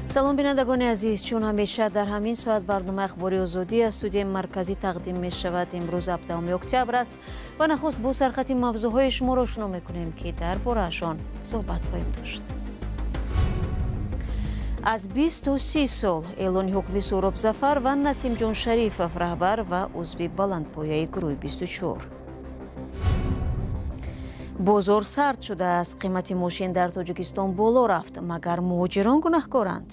салом бинандагони азиз, чун ҳамеша дар ҳамин соат барномаи ахбори озодӣ аз студияи марказӣ тақдим мешавад. имрӯз 7 октябр аст ва нахуст бо сархати мавзӯъҳои шуморо ошно мекунем ки дар бораашон суҳбат хоҳем дошт. аз 20 то 30 сол эълони ҳукми Сӯҳроб Зафар ва Насимҷон Шарифов раҳбар ва узви баландпояи гурӯҳи 24. бозор сард шудааст. қимати мошин дар Тоҷикистон боло рафт. магар муҳоҷирон гунаҳкоранд?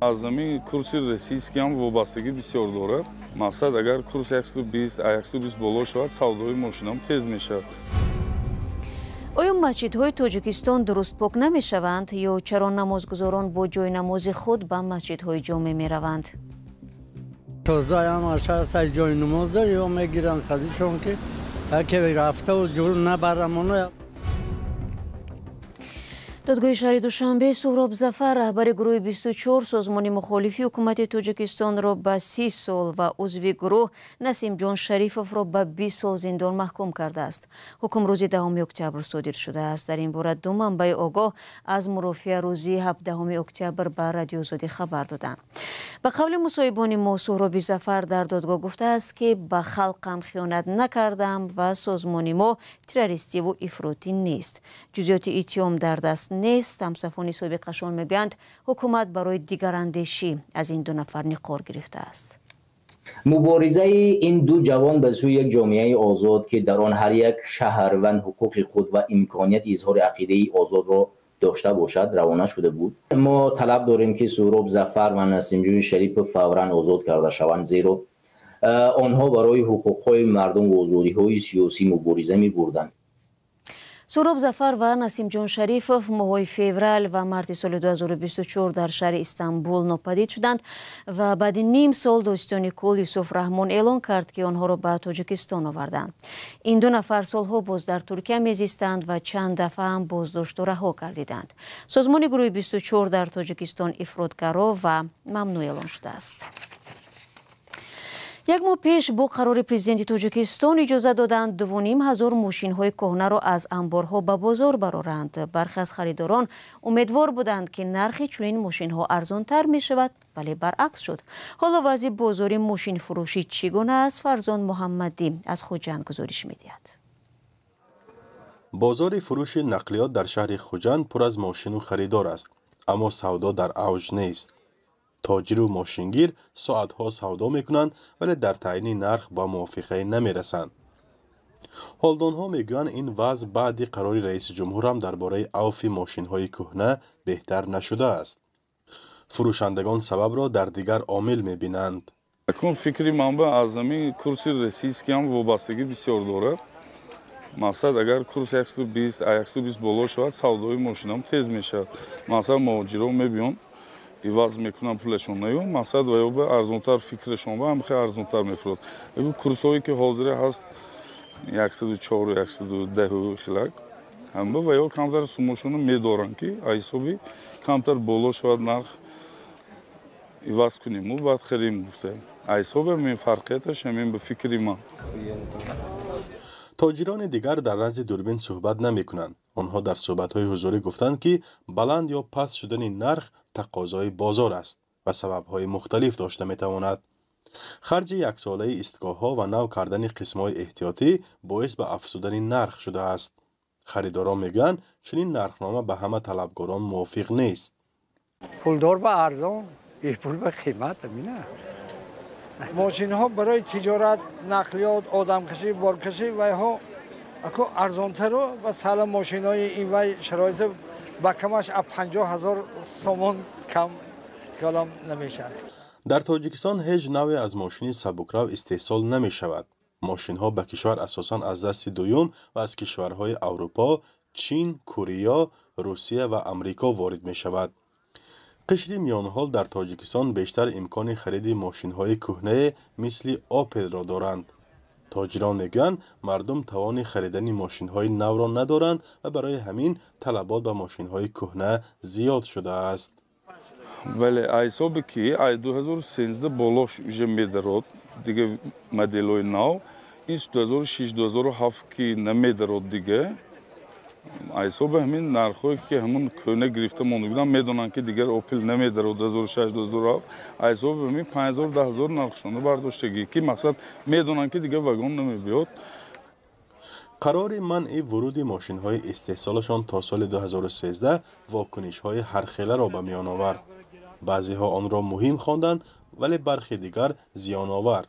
аз замин курси российский ҳам вобастагӣ бисёр дорад. мақсад агар курс 120 боло шавад, савдои мошинам тез мешавад. оё масҷидҳои Тоҷикистон дурустпок намешаванд ё чаро намозгузорон бо ҷойнамози худ ба масҷидҳои ҷомеъ мераванд? тозаам ашаста ҷойнамоза ё мегиранд хазишон ки яке рафта у ҷур набарамона. додгоҳи шаҳри Душанбе Сӯҳроб Зафар раҳбари гурӯҳи 24 созмони мухолифи ҳукумати Тоҷикистонро ба 30 сол ва узви гурӯҳ Насимҷон Шарифовро ба 20 сол зиндон маҳкум кардааст. ҳукм рӯзи 10 октябр содир шудааст. дар ин бора ду манбаи огоҳ аз мурофиа рӯзи 17 октябр ба Радиои Озодӣ хабар доданд. ба қавли мусоҳибони мо, Сӯҳроби Зафар дар додгоҳ гуфтааст ки ба халқам хиёнат накардам ва созмони мо террористиву ифротӣ нест. ҷузъиёти иттиҳом дар даст нест. ҳамсафони собиқашон мегӯянд ҳукумат барои дигарандешӣ аз ин ду нафар ниқор гирифтааст. муборизаи ин ду ҷавон ба сӯи як ҷомеаи озод ки дар он ҳар як шаҳрванд ҳуқуқи худ ва имконияти изҳори ақидаи озодро дошта бошад равона шуда буд. мо талаб дорем ки Сӯҳроб Зафар ва Насимҷон Шарипов фавран озод карда шаванд, зеро онҳо барои ҳуқуқҳои мардум ва озодиҳои сиёсӣ мубориза мебурданд. Сӯҳроб Зафар ва Насимҷон Шарифов моҳои феврал ва марти соли 2024 дар шаҳри Истанбул нопадид шуданд ва баъди ним сол достиёни кул Юсуф Раҳмон эълон кард ки онҳоро ба Тоҷикистон оварданд. ин ду нафар солҳо боз дар Туркия мезистанд ва чанд дафъа ҳам боздошту раҳо гардиданд. созмони гурӯҳи 24 дар Тоҷикистон ифротгаро ва мамнӯъ эълон шудааст. як моҳ пеш бо қарори президенти Тоҷикистон иҷоза доданд 2500 мошинҳои кӯҳнаро аз амборҳо ба бозор бароранд. бархе аз харидорон умедвор буданд ки нархи чунин мошинҳо арзонтар мешавад, вале баръакс шуд. ҳоло вазъи бозори мошинфурӯшӣ чӣ гуна аст? Фарзон Муҳаммадӣ аз Хуҷанд гузориш медиҳад. бозори фурӯши нақлиёт дар шаҳри Хуҷанд пур аз мошину харидор аст, аммо савдо дар авҷ нест. тоҷиру мошингир соатҳо савдо мекунанд, вале дар таъйини нарх ба мувофиқае намерасанд. ҳолдонҳо мегӯянд ин вазъ баъди қарори раиси ҷумҳур ҳам дар бораи авфи мошинҳои кӯҳна беҳтар нашудааст. фурӯшандагон сабабро дар дигар омил мебинанд. акун фикри манба аз замин курси российский ҳам вобастагӣ бисёр дорад. мақсад агар курс 120 боло шавад, савдои мошинам тез мешавад. мақсад муҳоҷирон мебиён иваз мекунам пулашон наё, мақсад ваё ба арзонтар фикрашон ва ҳам хеле арзонтар мефурад. курсҳое ки ҳозир ҳаст 104 110 хилак ҳамба ваё камтар сумошона медоранд ки ҳисоби камтар боло шавад нарх иваз кунем ӯ баъд хирим гуфтаем. ҳисоби ҳамин фарқияташ ҳамин ба фикри ман. тоҷирони дигар дар назди дурбин суҳбат намекунанд. онҳо дар суҳбатҳои ҳузурӣ гуфтанд ки баланд ё паст шудани нарх тақозои бозор аст ва сабабҳои мухталиф дошта метавонад. харҷи яксолаи истгоҳҳо ва нав кардани қисмҳои эҳтиётӣ боис ба афзудани нарх шудааст. харидорон мегӯянд чунин нархнома ба ҳама талабгорон мувофиқ нест. пулдор ба арзон, бепул ба қимат амина. мошинҳо барои тиҷорат, нақлиёт, одамкашӣ, боркашӣ вайҳо аку арзонтару ва сала мошинҳои ин вай шароит ба камаш 50,000 сомон кам калом намешавад. дар тоҷикистон ҳеҷ навъе аз мошини сабукрав истеҳсол намешавад. мошинҳо ба кишвар асосан аз дасти дуюм ва аз кишварҳои Аврупо, Чин, Корея, Русия ва Амрико ворид мешавад. қишри миёнаҳол дар Тоҷикистон бештар имкони хариди мошинҳои кӯҳнае мисли Opelро доранд. тоҷирон мегӯянд мардум тавони харидани мошинҳои навро надоранд ва барои ҳамин талабот ба мошинҳои кӯҳна зиёд шудааст. вале ҳисоби ки 2013 болош уже медарод дига моделҳои нав, ин 2006-2007 ки намедарод дига айсоб ҳамин нархҳое ки ҳамон кӯна гирифта монда буданд медонанд ки дигар опел намедарад 2006-2007 айсоб ҳамин 5000-10000 нархшона бардоштагӣ ки мақсад медонанд ки дигар вагон намебиёд. қарори манъи вуруди мошинҳои истеҳсолашон то соли 2013 вокунишҳои ҳархеларо ба миён овард. баъзеҳо онро муҳим хонданд, вале бархе дигар зиёновар.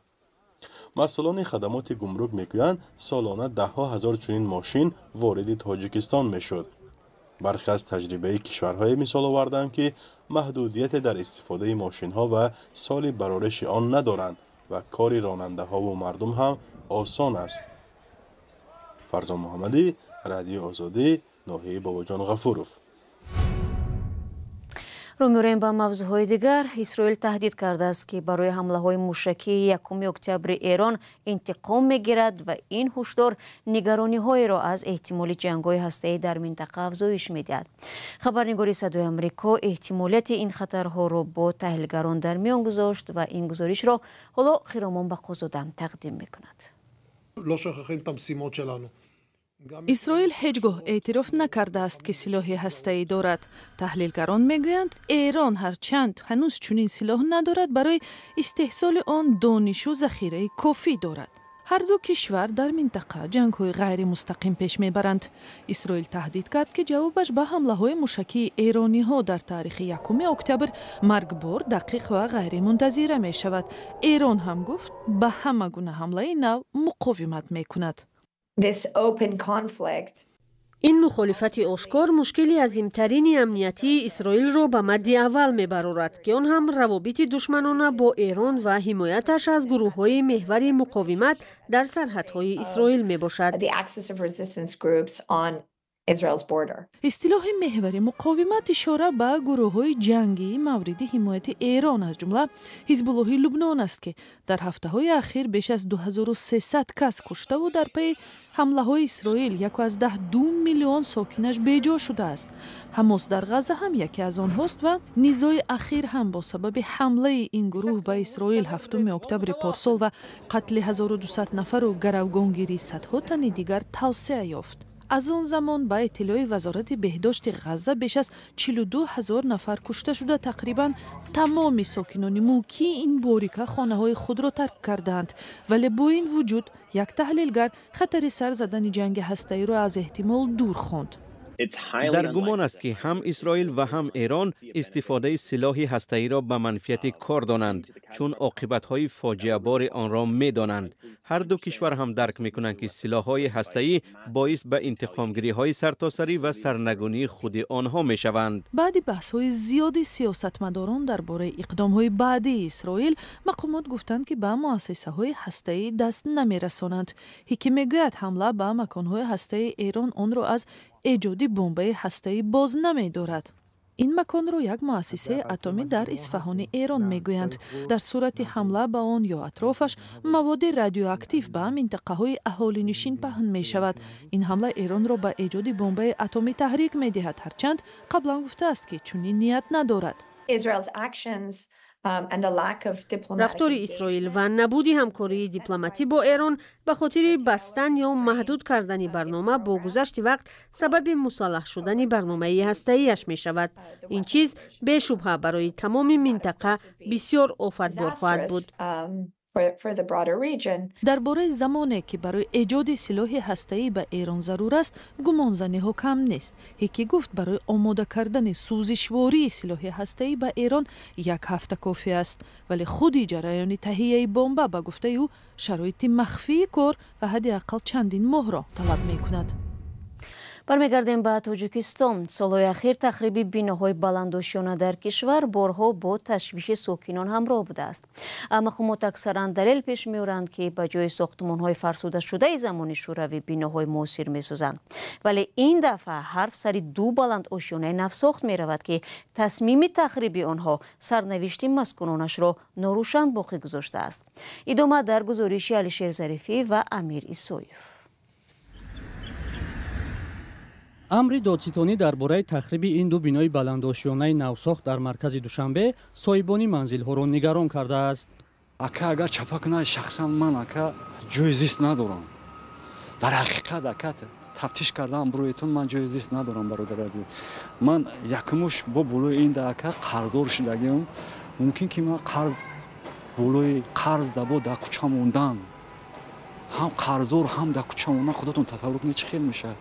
масъулони хадамоти гумрук мегӯянд солона даҳҳо ҳазор чунин мошин вориди тоҷикистон мешуд. бархе аз таҷрибаи кишварҳое мисол оварданд ки маҳдудияте дар истифодаи мошинҳо ва соли барориши он надоранд ва кори ронандаҳову мардум ҳам осон аст. фарзон муҳаммадӣ, радиои озодӣ, ноҳияи бобоҷон ғафуров. رو می‌ریم با موضوعهای دیگر. اسرائیل تهدید کرده است که برای حمله‌های موشکی 1 اکتبر ایران انتقام می‌گیرد و این هشدار نگرانی‌های را از احتمال جنگ‌های هسته‌ای در منطقه افزایش می‌دهد. خبرنگاری صدای آمریکا احتمالیت این خطرها را با تحلیلگران در میان گذاشت و این گزارش را حالا خیرامان بقازاده تقدیم می‌کند. לא שוכחים את המשימות שלנו. اسرائیل هیچ گاه اعتراف نکرده است که سلاح هسته‌ای دارد. تحلیلگران میگویند ایران هرچند هنوز چنین سلاح ندارد برای استحصال آن دانش و ذخیره کافی دارد. هر دو کشور در منطقه جنگ‌های غیر مستقیم پیش میبرند. اسرائیل تهدید کرد که جوابش به حمله‌های موشکی ایرانی‌ها در تاریخ 1 اکتبر مرگبار، دقیق و غیر منتظره میشود. ایران هم گفت به همه گونه حمله نو مقاومت میکند. این مخالفت آشکار مشکلی عظیمترین امنیتی اسرائیل را به مد اول میبرد که آن هم روابط دشمنانه با ایران و حمایتش از گروه‌های محور مقاومت در سرحدهای اسرائیل میباشد. اصطلاح محور مقاومت اشاره به گروه‌های جنگی مورد حمایت ایران از جمله حزب الله لبنان است که در هفته‌های اخیر بیش از 2300 کس کشته و در پی حمله‌های اسرائیل 1.2 میلیون ساکنش بیجا شده است. حماس در غزه هم یکی از آنهاست و نزاع اخیر هم با سبب حمله این گروه به اسرائیل 7 اکتبر پارسال و قتل 1200 نفر و گروگانگیری صدها تن دیگر توسعه یافت. از آن زمان با اطلاع وزارت بهداشت غزه بیش از 42,000 نفر کشته شده. تقریبا تمام ساکنان موکی این باریکه خانه‌های خود را ترک کردند. ولی با این وجود یک تحلیلگر خطر سر زدن جنگ هسته‌ای را از احتمال دور خواند. در گمان است که هم اسرائیل و هم ایران استفاده سلاح هسته‌ای را به منفیت کار دانند، چون عاقبت‌های فاجعه بار آن را می‌دانند. هر دو کشور هم درک می‌کنند که سلاح‌های هسته‌ای باعث به انتقامگیری‌های سرتاسری و سرنگونی خود آنها می‌شوند. بعد بحث‌های زیاد سیاستمداران درباره اقدام‌های بعدی اسرائیل، مقامات گفتند که به مؤسسه‌های هسته‌ای دست نمی‌رسانند. یکی میگوید حمله به مکان‌های هسته‌ای ایران آن را از ایجاد بمب هسته‌ای باز نمی‌دارد. این مکان را یک مؤسسه اتمی در اصفهان ایران میگویند. در صورت حمله به آن یا اطرافش مواد رادیواکتیو به منطقه‌های اهالی نشین پهن می‌شود. این حمله ایران را به ایجاد بمب اتمی تحریک می‌دهد، هرچند قبلا گفته است که چنین نیت ندارد. رفتار اسرائیل و نبود همکاری دیپلماتی با ایران به خاطر بستن یا محدود کردن برنامه با گذشت وقت سبب مصالح شدن برنامه هسته‌ایش می شود. این چیز بی‌شبهه برای تمام منطقه بسیار آفتبار خواهد بود. درباره زمانی که برای ایجاد سلاح هسته‌ای به ایران ضرور است، گمانزنی‌ها کم نیست. یکی گفت برای آماده کردن سوزشواری سلاح هسته‌ای به ایران 1 هفته کافی است، ولی خودی جریان تهیه بمب به گفته او شرایط مخفی کار و حداقل چندین ماه را طلب می‌کند. برمیگردیم به تاجیکستان. سالهای اخیر تخریب بیناهای بلندآشیانه در کشور بارها با تشویش ساکنان همراه بوده است. مقامات اکثرا دلیل پیش می‌آورند که به جای ساختمان‌های فرسوده شده زمان شوروی بیناهای معاصر می‌سازند. ولی این دفعه حرف سر 2 بلندآشیانه نوساخت می‌رود که تصمیم تخریب آنها سرنوشت مسکونانش را ناروشن باقی گذاشته است. ادامه در گزارش علیشیر ظریفی و امیر ایسویف. امر دادستانی درباره تخریب این 2 بینای بلندآشیانه نوساخت در مرکز دوشنبه صاحبان منزل‌ها را نگران کرده است. اگر چپک نه شخصا من جای زیست ندارم. در حقیقت тафтиш кардаам бурӯетон ман ҷои зист надорам бародар азиз. Ман якмуш бо болои ин дака қарздор шудагиам. Мумкин ки ман қарз болои қарз дабо да куча мондан. ҳам қарздор ҳам да куча мондан худотон тасаввур кунед чӣ хел мешавад.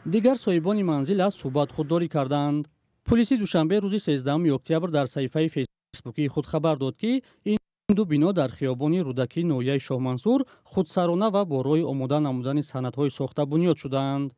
дигар соҳибони манзил аз суҳбат худдорӣ карданд. пулиси душанбе рӯзи 13 октябр дар саҳифаи фейсбукии худ хабар дод ки ин ду бино дар хиёбони рӯдакӣ ноҳияи шоҳмансур худсарона ва бо роҳи омода намудани санадҳои сохта бунёд шуданд.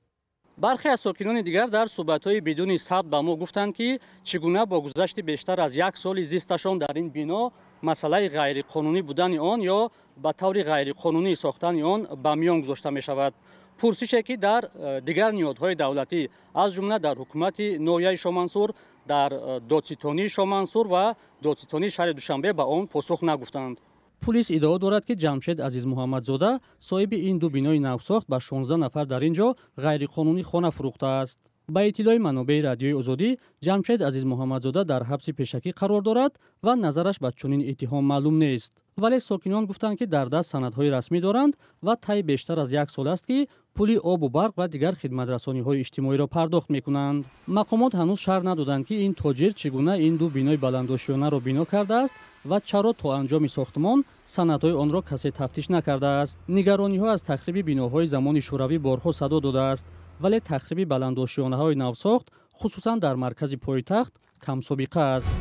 бархе аз сокинони дигар дар суҳбатҳои бидуни сабт ба мо гуфтанд ки чӣ гуна бо гузашти бештар аз 1 соли зисташон дар ин бино масъалаи ғайриқонунӣ будани он ё ба таври ғайриқонунӣ сохтани он ба миён гузошта мешавад. пурсише ки дар дигар ниҳодҳои давлатӣ аз ҷумла дар ҳукумати ноҳияи шоҳмансур дар додситонии шоҳмансур ва додситонии шаҳри душанбе ба он посух нагуфтанд. пулис иддао дорад ки ҷамшед азизмуҳаммадзода соҳиби ин ду бинои навсохт ба 16 нафар дар ин ҷо ғайриқонунӣ хона фурӯхтааст. ба иттилои манобаи радиои озодӣ ҷамшед азизмуҳаммадзода дар ҳабси пешакӣ қарор дорад ва назараш ба чунин иттиҳом маълум нест. вале сокинон гуфтанд ки дар даст санадҳои расмӣ доранд ва таи бештар аз 1 сол аст ки пули обу барқ ва дигар хидматрасониҳои иҷтимоиро пардохт мекунанд. мақомот ҳанӯз шарҳ надоданд ки ин тоҷир чӣ гуна ин ду бинои баландошиёнаро бино кардааст ва чаро то анҷоми сохтмон санадҳои онро касе тафтиш накардааст. нигарониҳо аз тахриби биноҳои замони шӯравӣ борҳо садо додааст, вале тахриби баландошиёнаҳои навсохт хусусан дар маркази пойтахт камсобиқа аст.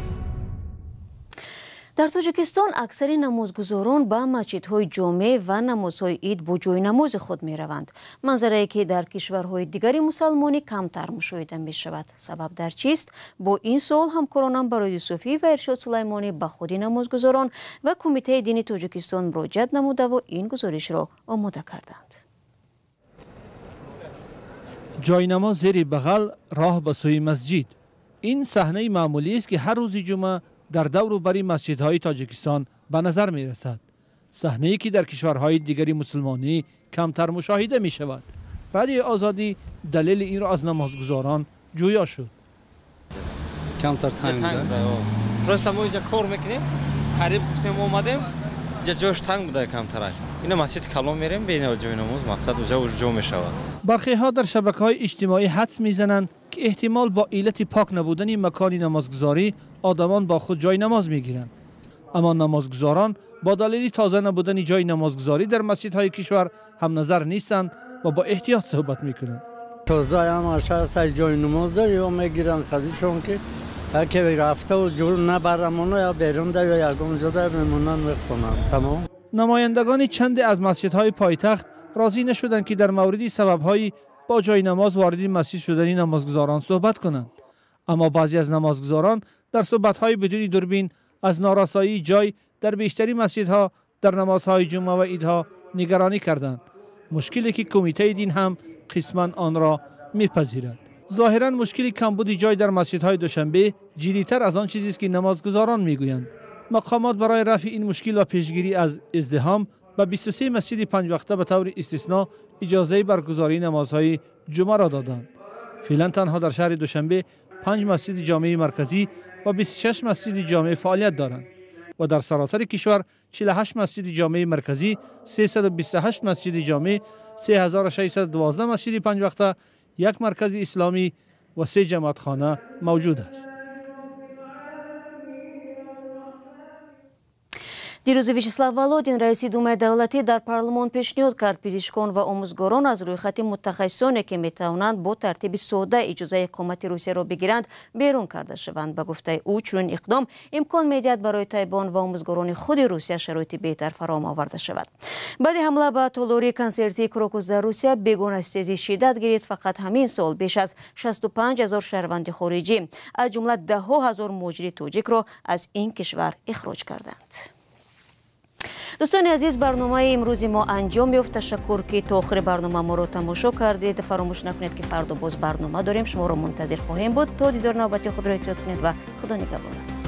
дар тоҷикистон аксари намозгузорон ба масҷидҳои ҷомеъ ва намозҳои ид бо ҷойнамози худ мераванд. манзарае ки дар кишварҳои дигари мусалмонӣ камтар мушоҳида мешавад. сабаб дар чист? бо ин суол ҳамкоронам Барои Юсуфӣ ва Иршод Сулаймонӣ ба худи намозгузорон ва Кумитаи дини Тоҷикистон муроҷиат намуда ва ин гузоришро омода карданд. ҷойнамоз зери бағал роҳ ба сӯи масҷид. ин саҳнаи маъмулиест ки ҳар рӯзи ҷумъа дар давру бари масҷидҳои Тоҷикистон ба назар мерасад. саҳнае ки дар кишварҳои дигари мусулмонӣ камтар мушоҳида мешавад. радиои озодӣ далели инро аз намозгузорон ҷӯё шуд. камтар танг просто мо инҷа кор мекунем, қариб гуфтем омадем, инҷа ҷош танг буда камтараш. ина масҷид калон мерем бейна ҷои намоз мақсад уҷа ҷо мешавад. бархеҳо дар шабакаҳои иҷтимоӣ ҳадс мезананд ки эҳтимол бо иллати пок набудани макони намозгузорӣ одамон бо худ ҷой намоз мегиранд. аммо намозгузорон бо далели тоза набудани ҷои намозгузорӣ дар масҷидҳои кишвар ҳамназар нестанд ва бо эҳтиёт суҳбат мекунанд. тоза ҳамашатай ҷои намозда ё мегиранд хадишон ки яке рафтаву ҷур набарамона ё берунда ё ягон ҷода мемонанд мехонанд. тамом. намояндагони чанде аз масҷидҳои пойтахт розӣ нашуданд ки дар мавриди сабабҳои бо ҷои намоз вориди масҷид шудани намозгузорон суҳбат kunанд. аммо баъзе аз намозгузорон дар суҳбатҳои бидуни дурбин аз норасоии ҷой дар бештари масҷидҳо дар намозҳои ҷумъа ва идҳо нигаронӣ карданд. мушкиле ки кумитаи дин ҳам қисман онро мепазирад. зоҳиран мушкили камбуди ҷой дар масҷидҳои душанбе ҷиддитар аз он чизест ки намозгузорон мегӯянд. мақомот барои рафъи ин мушкил ва пешгирӣ аз издиҳом ба 23 масҷиди панҷвақта ба таври истисно иҷозаи баргузории намозҳои ҷумъаро доданд. феълан танҳо дар шаҳри душанбе 5 масҷиди ҷомеи марказӣ ва 26 масҷиди ҷомеъ фаъолият доранд ва дар саросари кишвар 48 масҷиди ҷомеи марказӣ, 328 масҷиди ҷомеъ, 3612 масҷиди панҷвақта, 1 маркази исломӣ ва 3 ҷамоатхона мавҷуд аст. дирӯзи Вячеслав Володин, раиси Думаи давлатӣ, дар парлумон пешниҳод кард пизишкон ва омӯзгорон аз рӯйхати мутахассисоне ки метавонанд бо тартиби сода иҷозаи иқомати Русияро бигиранд берун карда шаванд. ба гуфтаи ӯ чунин иқдом имкон медиҳад барои тайбон ва омӯзгорони худи Русия шароити беҳтар фароҳам оварда шавад. баъди ҳамла ба толори консерти Крокус дар Русия бегонаситезӣ шиддат гирифт. фақат ҳамин сол беш аз 65 000 шаҳрванди хориҷӣ аз ҷумла даҳҳо ҳазор муҳоҷири тоҷикро аз ин кишвар ихроҷ карданд. дӯстони азиз, барномаи имрӯзи мо анҷом ёфт. ташаккур ки то охири барнома моро тамошо кардед. фаромӯш накунед ки фардо боз барнома дорем. шуморо мунтазир хоҳем буд. то дидори навбати худро эҳтиёт кунед ва худо нигаҳбонат.